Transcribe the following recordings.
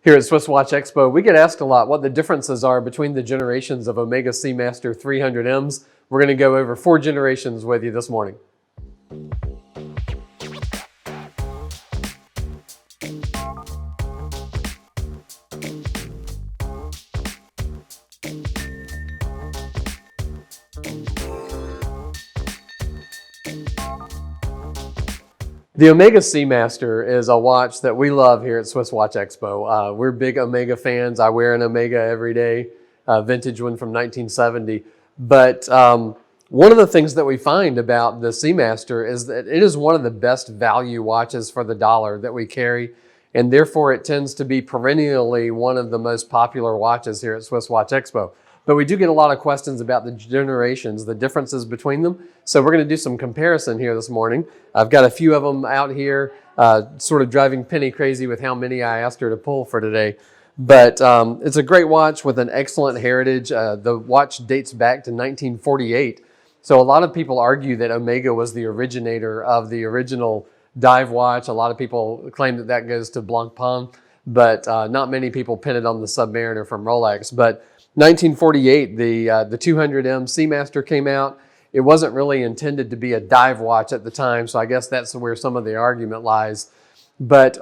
Here at Swiss Watch Expo, we get asked a lot what the differences are between the generations of Omega Seamaster 300Ms. We're going to go over 4 generations with you this morning. The Omega Seamaster is a watch that we love here at Swiss Watch Expo. We're big Omega fans. I wear an Omega every day, vintage one from 1970. But one of the things that we find about the Seamaster is that it is one of the best value watches for the dollar that we carry, and therefore it tends to be perennially one of the most popular watches here at Swiss Watch Expo. But we do get a lot of questions about the generations, the differences between them. So we're going to do some comparison here this morning. I've got a few of them out here, sort of driving Penny crazy with how many I asked her to pull for today. But it's a great watch with an excellent heritage. The watch dates back to 1948. So a lot of people argue that Omega was the originator of the original dive watch. A lot of people claim that that goes to Blancpain, but not many people pin it on the Submariner from Rolex. But 1948, the 200M Seamaster came out. It wasn't really intended to be a dive watch at the time, so I guess that's where some of the argument lies. But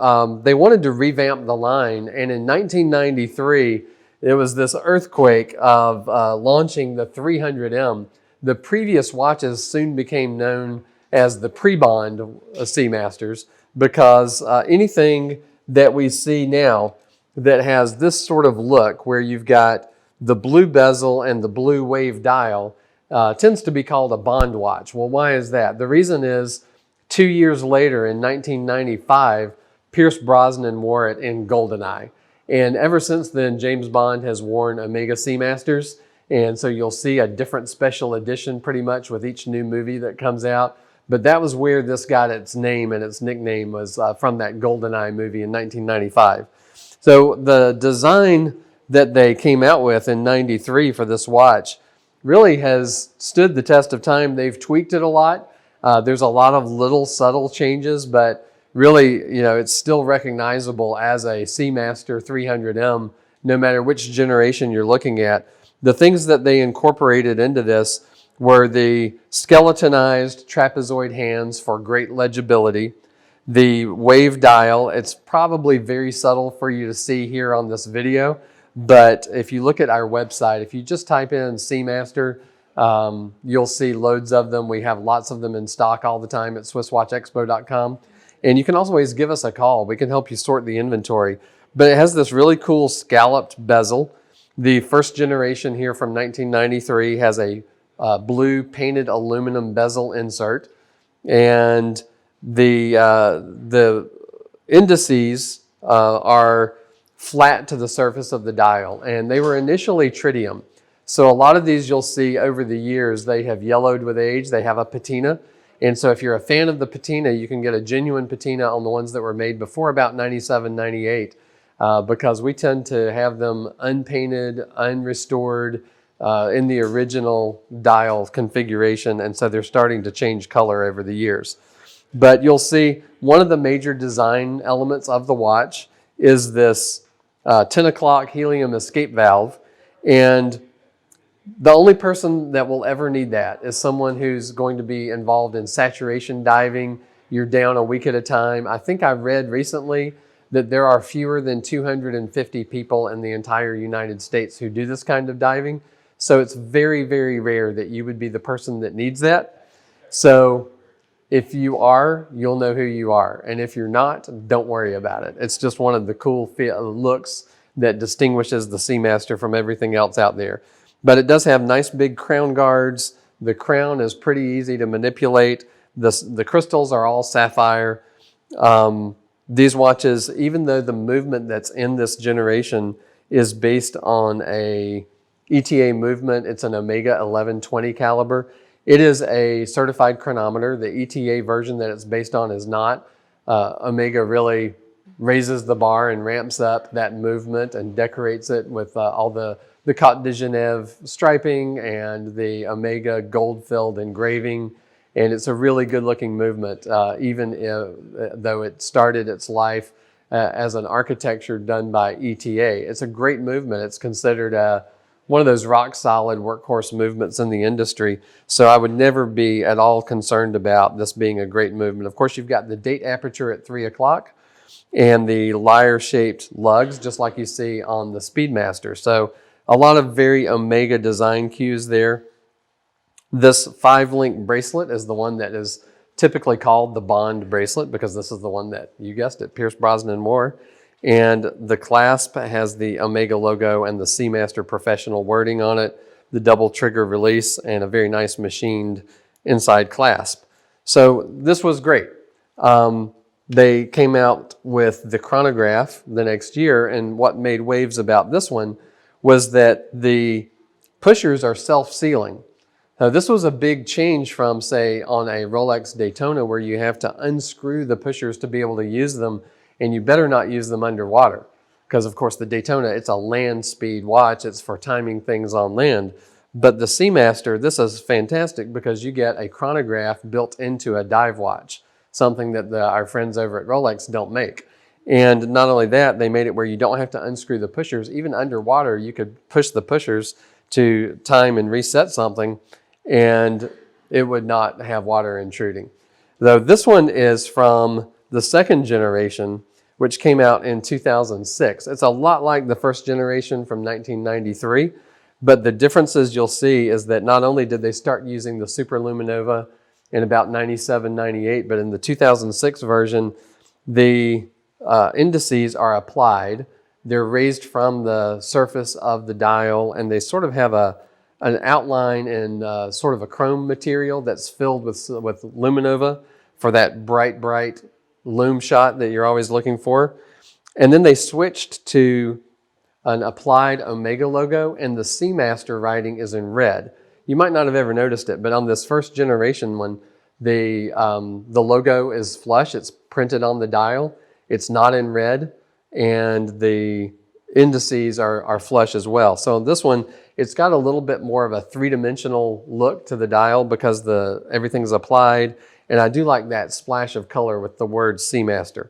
they wanted to revamp the line, and in 1993, there was this earthquake of launching the 300M. The previous watches soon became known as the pre-Bond Seamasters because anything that we see now that has this sort of look where you've got the blue bezel and the blue wave dial tends to be called a Bond watch. Well, why is that? The reason is 2 years later in 1995, Pierce Brosnan wore it in Goldeneye. And ever since then, James Bond has worn Omega Seamasters. And so you'll see a different special edition pretty much with each new movie that comes out. But that was where this got its name, and its nickname was from that Goldeneye movie in 1995. So the design that they came out with in 93 for this watch really has stood the test of time. They've tweaked it a lot. There's a lot of little subtle changes, but really, you know, it's still recognizable as a Seamaster 300M, no matter which generation you're looking at. The things that they incorporated into this were the skeletonized trapezoid hands for great legibility, the wave dial. It's probably very subtle for you to see here on this video, but if you look at our website, if you just type in Seamaster, you'll see loads of them. We have lots of them in stock all the time at SwissWatchExpo.com. And you can always give us a call. We can help you sort the inventory. But it has this really cool scalloped bezel. The first generation here from 1993 has a blue painted aluminum bezel insert. And the indices are flat to the surface of the dial, and they were initially tritium. So a lot of these you'll see over the years, they have yellowed with age. They have a patina. And so if you're a fan of the patina, you can get a genuine patina on the ones that were made before about 97, 98, because we tend to have them unpainted, unrestored in the original dial configuration. And so they're starting to change color over the years. But you'll see one of the major design elements of the watch is this 10 o'clock helium escape valve. And the only person that will ever need that is someone who's going to be involved in saturation diving. You're down a week at a time. I think I read recently that there are fewer than 250 people in the entire United States who do this kind of diving. So it's very, very rare that you would be the person that needs that. So if you are, you'll know who you are. And if you're not, don't worry about it. It's just one of the cool looks that distinguishes the Seamaster from everything else out there. But it does have nice big crown guards. The crown is pretty easy to manipulate. The crystals are all sapphire. These watches, even though the movement that's in this generation is based on a ETA movement, it's an Omega 1120 caliber. It is a certified chronometer. The ETA version that it's based on is not. Omega really raises the bar and ramps up that movement and decorates it with all the Côte de Genève striping and the Omega gold-filled engraving. And it's a really good-looking movement, even though it started its life as an architecture done by ETA. It's a great movement. It's considered one of those rock solid workhorse movements in the industry. So I would never be at all concerned about this being a great movement. Of course, you've got the date aperture at 3 o'clock and the lyre-shaped lugs, just like you see on the Speedmaster. So a lot of very Omega design cues there. This 5-link bracelet is the one that is typically called the Bond bracelet because this is the one that, you guessed it, Pierce Brosnan wore. And the clasp has the Omega logo and the Seamaster professional wording on it, the double trigger release, and a very nice machined inside clasp. So this was great. They came out with the Chronograph the next year, and what made waves about this one was that the pushers are self-sealing. Now, this was a big change from, say, on a Rolex Daytona where you have to unscrew the pushers to be able to use them, and you better not use them underwater because, of course, the Daytona, it's a land speed watch. It's for timing things on land. But the Seamaster, this is fantastic because you get a chronograph built into a dive watch, something that our friends over at Rolex don't make. And not only that, they made it where you don't have to unscrew the pushers. Even underwater, you could push the pushers to time and reset something, and it would not have water intruding. Though this one is from the second generation, which came out in 2006. It's a lot like the first generation from 1993, but the differences you'll see is that not only did they start using the Superluminova in about 97, 98, but in the 2006 version, the indices are applied. They're raised from the surface of the dial, and they sort of have an outline in sort of a chrome material that's filled with Luminova for that bright loom shot that you're always looking for. And then they switched to an applied Omega logo, and the Seamaster writing is in red. You might not have ever noticed it, but on this first generation one, the logo is flush. It's printed on the dial. It's not in red, and the indices are flush as well. So this one, it's got a little bit more of a three-dimensional look to the dial because everything's applied, and I do like that splash of color with the word Seamaster.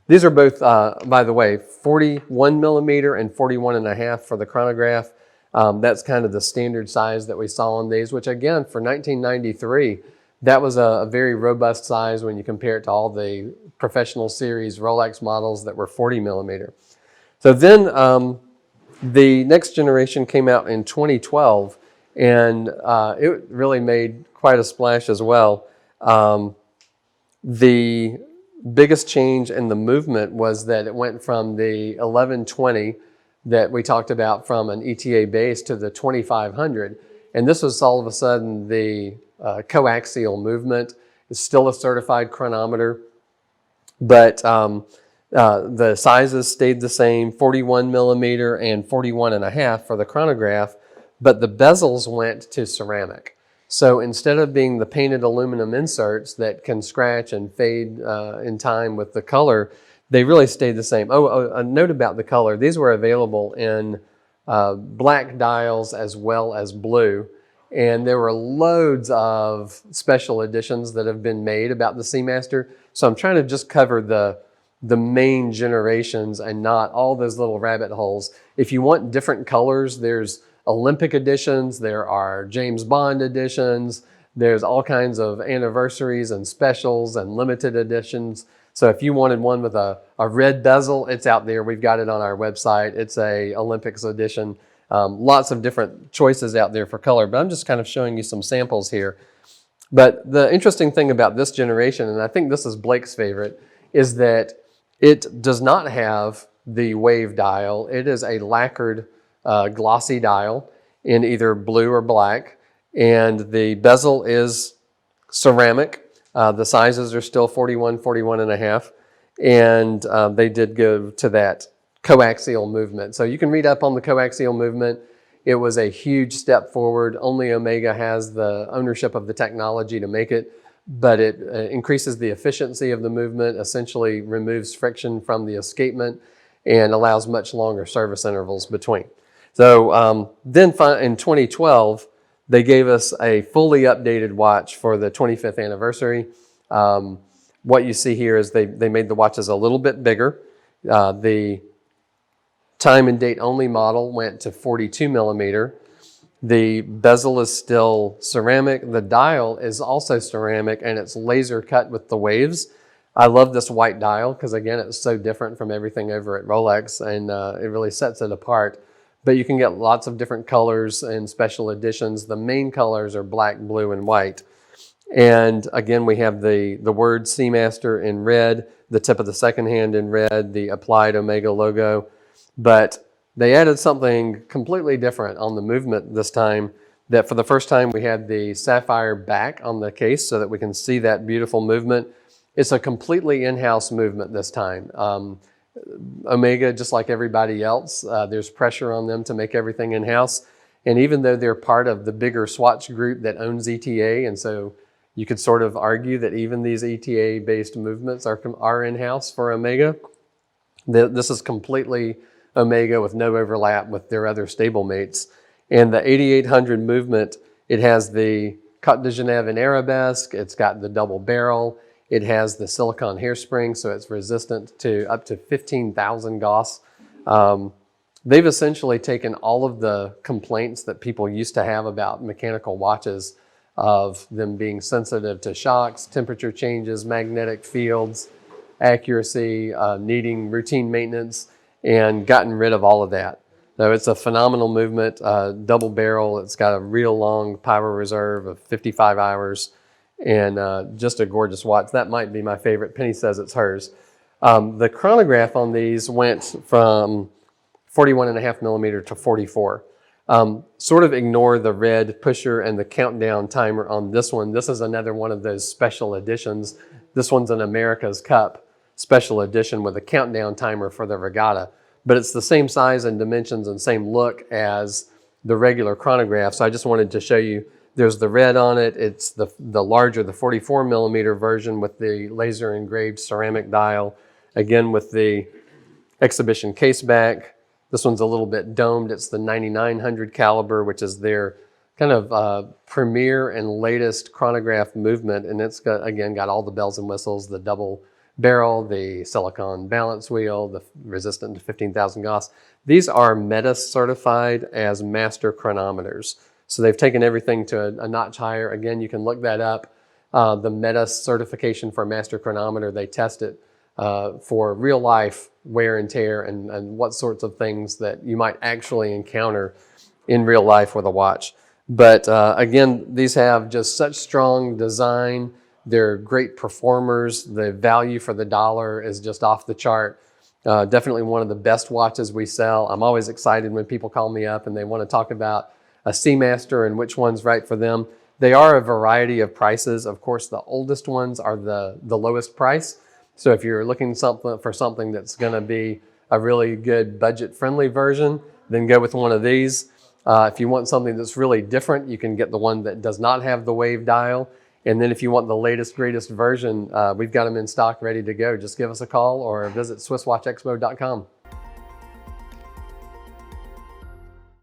These are both, by the way, 41 millimeter and 41.5 for the chronograph. That's kind of the standard size that we saw on these, which again, for 1993, that was a very robust size when you compare it to all the professional series Rolex models that were 40 millimeter. So then the next generation came out in 2012, and it really made quite a splash as well. The biggest change in the movement was that it went from the 1120 that we talked about from an ETA base to the 2500. And this was all of a sudden the coaxial movement. It's still a certified chronometer, but the sizes stayed the same, 41 millimeter and 41.5 for the chronograph, but the bezels went to ceramic. So instead of being the painted aluminum inserts that can scratch and fade in time with the color, they really stayed the same. Oh, a note about the color. These were available in black dials as well as blue. And there were loads of special editions that have been made about the Seamaster. So I'm trying to just cover the main generations and not all those little rabbit holes. If you want different colors, there's Olympic editions, there are James Bond editions, there's all kinds of anniversaries and specials and limited editions. So if you wanted one with a red bezel, it's out there. We've got it on our website. It's a Olympics edition. Lots of different choices out there for color, but I'm just kind of showing you some samples here. But the interesting thing about this generation, and I think this is Blake's favorite, is that it does not have the wave dial. It is a lacquered glossy dial in either blue or black, and the bezel is ceramic. The sizes are still 41, 41.5, and they did go to that coaxial movement. So you can read up on the coaxial movement. It was a huge step forward. Only Omega has the ownership of the technology to make it, but it increases the efficiency of the movement, essentially removes friction from the escapement, and allows much longer service intervals between. So then in 2012, they gave us a fully updated watch for the 25th anniversary. What you see here is they made the watches a little bit bigger. The time and date only model went to 42 millimeter. The bezel is still ceramic. The dial is also ceramic, and it's laser cut with the waves. I love this white dial because, again, it's so different from everything over at Rolex, and it really sets it apart. But you can get lots of different colors and special editions. The main colors are black, blue, and white. And again, we have the word Seamaster in red, the tip of the second hand in red, the applied Omega logo. But they added something completely different on the movement this time, that for the first time we had the sapphire back on the case so that we can see that beautiful movement. It's a completely in-house movement this time. Omega, just like everybody else, there's pressure on them to make everything in-house. And even though they're part of the bigger Swatch group that owns ETA, and so you could sort of argue that even these ETA-based movements are in-house for Omega, this is completely Omega with no overlap with their other stablemates. And the 8800 movement, it has the Cote de Genève in arabesque, it's got the double barrel, it has the silicone hairspring, so it's resistant to up to 15,000 Gauss. They've essentially taken all of the complaints that people used to have about mechanical watches, of them being sensitive to shocks, temperature changes, magnetic fields, accuracy, needing routine maintenance, and gotten rid of all of that. So it's a phenomenal movement, double barrel. It's got a real long power reserve of 55 hours, and just a gorgeous watch. That might be my favorite. Penny says it's hers. The chronograph on these went from 41.5 millimeter to 44. Sort of ignore the red pusher and the countdown timer on this one. This is another one of those special editions. This one's an America's Cup special edition with a countdown timer for the regatta. But it's the same size and dimensions and same look as the regular chronograph. So I just wanted to show you, there's the red on it. It's the larger, the 44 millimeter version with the laser engraved ceramic dial. Again, with the exhibition case back. This one's a little bit domed. It's the 9900 caliber, which is their kind of premier and latest chronograph movement. And it's got, again, got all the bells and whistles, the double barrel, the silicone balance wheel, the resistant to 15,000 Gauss. These are METIS certified as master chronometers. So they've taken everything to a notch higher. Again, you can look that up. The METIS certification for a master chronometer, they test it for real life wear and tear and what sorts of things that you might actually encounter in real life with a watch. But again, these have just such strong design. They're great performers. The value for the dollar is just off the chart. Definitely one of the best watches we sell. I'm always excited when people call me up and they want to talk about a Seamaster and which one's right for them. They are a variety of prices. Of course, the oldest ones are the lowest price. So if you're looking for something that's going to be a really good budget-friendly version, then go with one of these. If you want something that's really different, you can get the one that does not have the wave dial. And then if you want the latest, greatest version, we've got them in stock ready to go. Just give us a call or visit SwissWatchExpo.com.